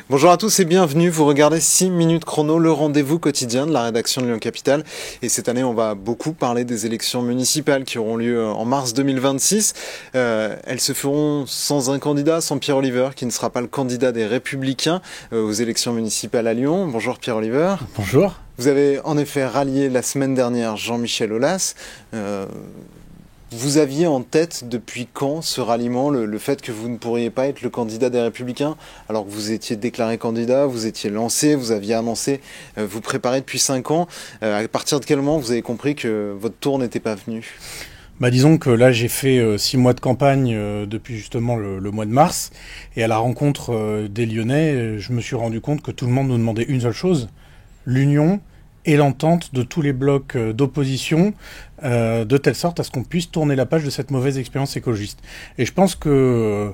Bonjour à tous et bienvenue, vous regardez 6 minutes chrono, le rendez-vous quotidien de la rédaction de Lyon Capitale. Et cette année, on va beaucoup parler des élections municipales qui auront lieu en mars 2026. Elles se feront sans un candidat, sans Pierre Oliver, qui ne sera pas le candidat des Républicains aux élections municipales à Lyon. Bonjour Pierre Oliver. Bonjour. Vous avez en effet rallié la semaine dernière Jean-Michel Aulas. Vous aviez en tête depuis quand ce ralliement, le fait que vous ne pourriez pas être le candidat des Républicains, alors que vous étiez déclaré candidat, vous étiez lancé, vous aviez annoncé vous préparer depuis 5 ans. À partir de quel moment vous avez compris que votre tour n'était pas venu ? Disons que là j'ai fait 6 mois de campagne depuis justement le mois de mars, et à la rencontre des Lyonnais, je me suis rendu compte que tout le monde nous demandait une seule chose, l'union et l'entente de tous les blocs d'opposition, de telle sorte à ce qu'on puisse tourner la page de cette mauvaise expérience écologiste. Et je pense que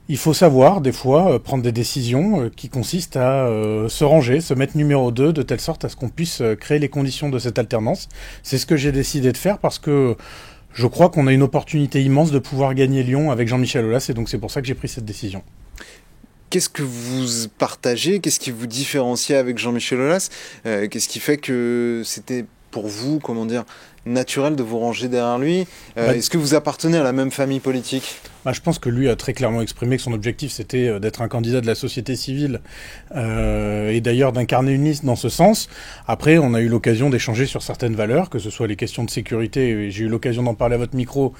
il faut savoir, des fois, prendre des décisions qui consistent à se ranger, se mettre numéro 2, de telle sorte à ce qu'on puisse créer les conditions de cette alternance. C'est ce que j'ai décidé de faire parce que je crois qu'on a une opportunité immense de pouvoir gagner Lyon avec Jean-Michel Aulas, et donc c'est pour ça que j'ai pris cette décision. Qu'est-ce que vous partagez ? Qu'est-ce qui vous différencie avec Jean-Michel Aulas ? Qu'est-ce qui fait que c'était pour vous, naturel de vous ranger derrière lui ? Est-ce que vous appartenez à la même famille politique ? Je pense que lui a très clairement exprimé que son objectif c'était d'être un candidat de la société civile et d'ailleurs d'incarner une liste dans ce sens. Après, on a eu l'occasion d'échanger sur certaines valeurs, que ce soit les questions de sécurité, et j'ai eu l'occasion d'en parler à votre micro,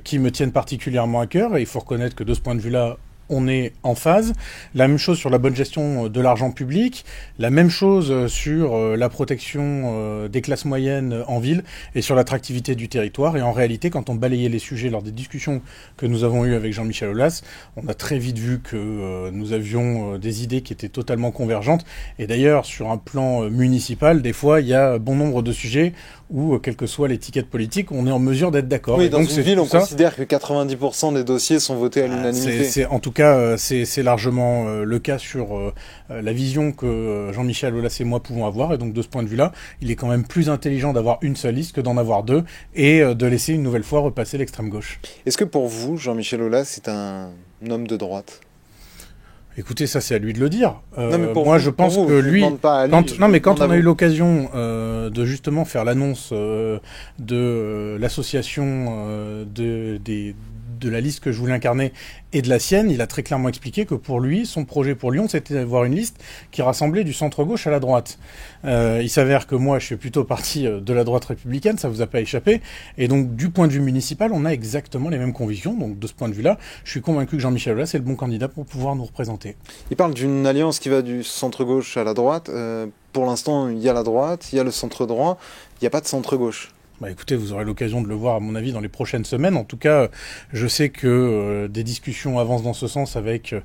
qui me tiennent particulièrement à cœur, et il faut reconnaître que de ce point de vue-là, on est en phase. La même chose sur la bonne gestion de l'argent public, la même chose sur la protection des classes moyennes en ville et sur l'attractivité du territoire. Et en réalité, quand on balayait les sujets lors des discussions que nous avons eues avec Jean-Michel Aulas, on a très vite vu que nous avions des idées qui étaient totalement convergentes. Et d'ailleurs, sur un plan municipal, des fois, il y a bon nombre de sujets où, quelle que soit l'étiquette politique, on est en mesure d'être d'accord. Oui, dans une ville, on considère que 90% des dossiers sont votés à l'unanimité. En tout cas, c'est largement le cas sur la vision que Jean-Michel Aulas et moi pouvons avoir. Et donc, de ce point de vue-là, il est quand même plus intelligent d'avoir une seule liste que d'en avoir deux et de laisser une nouvelle fois repasser l'extrême gauche. Est-ce que pour vous, Jean-Michel Aulas est un homme de droite ? Écoutez, ça c'est à lui de le dire. Moi, je pense que lui, quand on a eu l'occasion de justement faire l'annonce de l'association de la liste que je voulais incarner et de la sienne, il a très clairement expliqué que pour lui, son projet pour Lyon, c'était d'avoir une liste qui rassemblait du centre-gauche à la droite. Il s'avère que moi, je suis plutôt parti de la droite républicaine, ça vous a pas échappé, et donc du point de vue municipal, on a exactement les mêmes convictions, donc de ce point de vue-là, je suis convaincu que Jean-Michel Aulas est le bon candidat pour pouvoir nous représenter. Il parle d'une alliance qui va du centre-gauche à la droite. Pour l'instant, il y a la droite, il y a le centre-droit, il n'y a pas de centre-gauche. Écoutez, vous aurez l'occasion de le voir, à mon avis, dans les prochaines semaines. En tout cas, je sais que des discussions avancent dans ce sens avec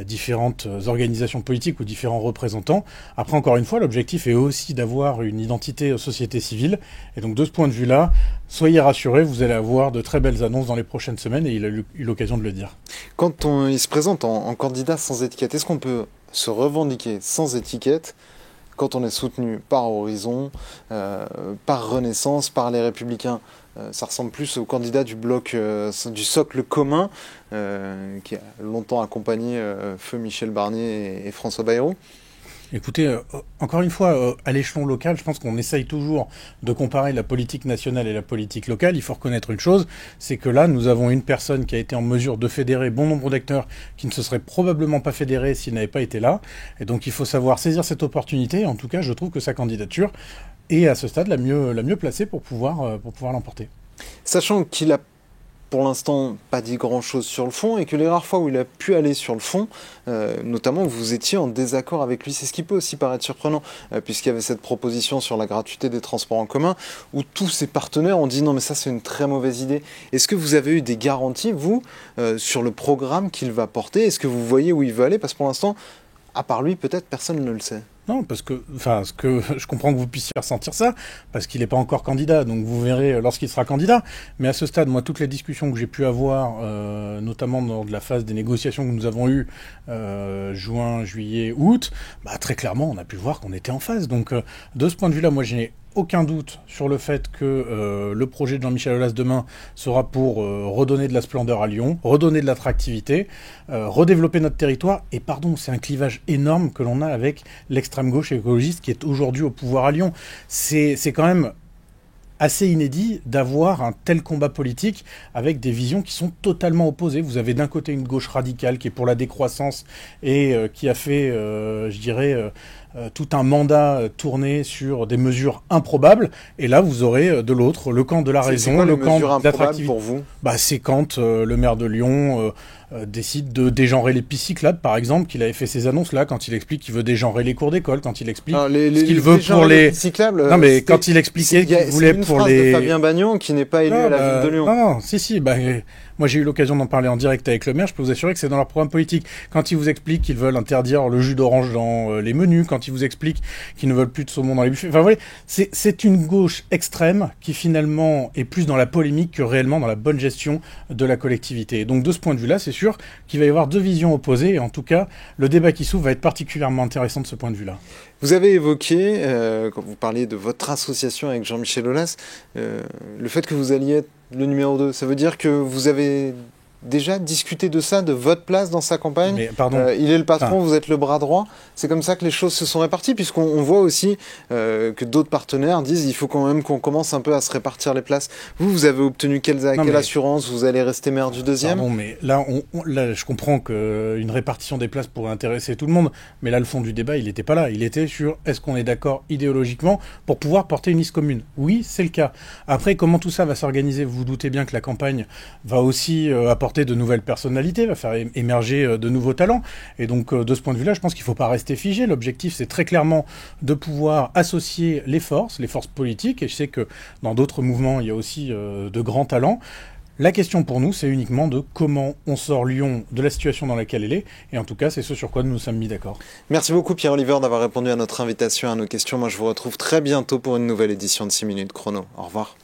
différentes organisations politiques ou différents représentants. Après, encore une fois, l'objectif est aussi d'avoir une identité société civile. Et donc, de ce point de vue-là, soyez rassurés, vous allez avoir de très belles annonces dans les prochaines semaines, et il a eu l'occasion de le dire. Quand il se présente en candidat sans étiquette, est-ce qu'on peut se revendiquer sans étiquette quand on est soutenu par Horizon, par Renaissance, par les Républicains? Ça ressemble plus au candidat du bloc, du socle commun, qui a longtemps accompagné feu Michel Barnier et François Bayrou. Écoutez, encore une fois, à l'échelon local, je pense qu'on essaye toujours de comparer la politique nationale et la politique locale. Il faut reconnaître une chose, c'est que là, nous avons une personne qui a été en mesure de fédérer bon nombre d'acteurs qui ne se seraient probablement pas fédérés s'il n'avait pas été là. Et donc, il faut savoir saisir cette opportunité. En tout cas, je trouve que sa candidature est à ce stade la mieux placée pour pouvoir l'emporter. Sachant qu'il a pour l'instant pas dit grand-chose sur le fond, et que les rares fois où il a pu aller sur le fond, notamment vous étiez en désaccord avec lui. C'est ce qui peut aussi paraître surprenant, puisqu'il y avait cette proposition sur la gratuité des transports en commun, où tous ses partenaires ont dit non mais ça c'est une très mauvaise idée. Est-ce que vous avez eu des garanties, vous, sur le programme qu'il va porter ? Est-ce que vous voyez où il veut aller ? Parce que pour l'instant, à part lui, peut-être personne ne le sait. Non, parce que, je comprends que vous puissiez ressentir ça, parce qu'il n'est pas encore candidat, donc vous verrez lorsqu'il sera candidat. Mais à ce stade, moi, toutes les discussions que j'ai pu avoir, notamment dans la phase des négociations que nous avons eues, juin, juillet, août, très clairement, on a pu voir qu'on était en phase. Donc, de ce point de vue-là, moi, je n'ai aucun doute sur le fait que le projet de Jean-Michel Aulas demain sera pour redonner de la splendeur à Lyon, redonner de l'attractivité, redévelopper notre territoire. Et pardon, c'est un clivage énorme que l'on a avec l'extrême gauche écologiste qui est aujourd'hui au pouvoir à Lyon. C'est quand même assez inédit d'avoir un tel combat politique avec des visions qui sont totalement opposées. Vous avez d'un côté une gauche radicale qui est pour la décroissance et qui a fait, je dirais, tout un mandat tourné sur des mesures improbables. Et là, vous aurez de l'autre le camp de la raison, le camp de l'attractivité. Pour vous c'est quand le maire de Lyon décide de dégenrer les pistes cyclables, par exemple, qu'il avait fait ces annonces-là, quand il explique qu'il veut dégenrer les cours d'école, quand il explique ce qu'il veut pour les cyclables. Non, mais quand il expliquait qu'il voulait pour les... de Fabien Bagnon qui n'est pas élu à la ville de Lyon. Non, si. Moi, j'ai eu l'occasion d'en parler en direct avec le maire. Je peux vous assurer que c'est dans leur programme politique. Quand ils vous expliquent qu'ils veulent interdire le jus d'orange dans les menus, quand ils vous expliquent qu'ils ne veulent plus de saumon dans les buffets. Enfin, vous voyez, c'est une gauche extrême qui finalement est plus dans la polémique que réellement dans la bonne gestion de la collectivité. Et donc, de ce point de vue-là, c'est sûr qu'il va y avoir deux visions opposées. Et en tout cas, le débat qui s'ouvre va être particulièrement intéressant de ce point de vue-là. Vous avez évoqué, quand vous parliez de votre association avec Jean-Michel Aulas, le fait que vous alliez être le numéro 2. Ça veut dire que vous avez déjà discuté de ça, de votre place dans sa campagne. Mais pardon. Il est le patron, vous êtes le bras droit. C'est comme ça que les choses se sont réparties, puisqu'on voit aussi que d'autres partenaires disent il faut quand même qu'on commence un peu à se répartir les places. Vous avez obtenu quelle assurance vous allez rester maire du deuxième? Pardon, mais là, là, je comprends qu'une répartition des places pourrait intéresser tout le monde, mais là, le fond du débat, il n'était pas là. Il était sur est-ce qu'on est d'accord idéologiquement pour pouvoir porter une liste commune. Oui, c'est le cas. Après, comment tout ça va s'organiser? Vous vous doutez bien que la campagne va aussi apporter de nouvelles personnalités, va faire émerger de nouveaux talents. Et donc, de ce point de vue-là, je pense qu'il ne faut pas rester figé. L'objectif, c'est très clairement de pouvoir associer les forces politiques. Et je sais que dans d'autres mouvements, il y a aussi de grands talents. La question pour nous, c'est uniquement de comment on sort Lyon de la situation dans laquelle elle est. Et en tout cas, c'est ce sur quoi nous nous sommes mis d'accord. Merci beaucoup Pierre-Oliver d'avoir répondu à notre invitation, à nos questions. Moi, je vous retrouve très bientôt pour une nouvelle édition de 6 minutes chrono. Au revoir.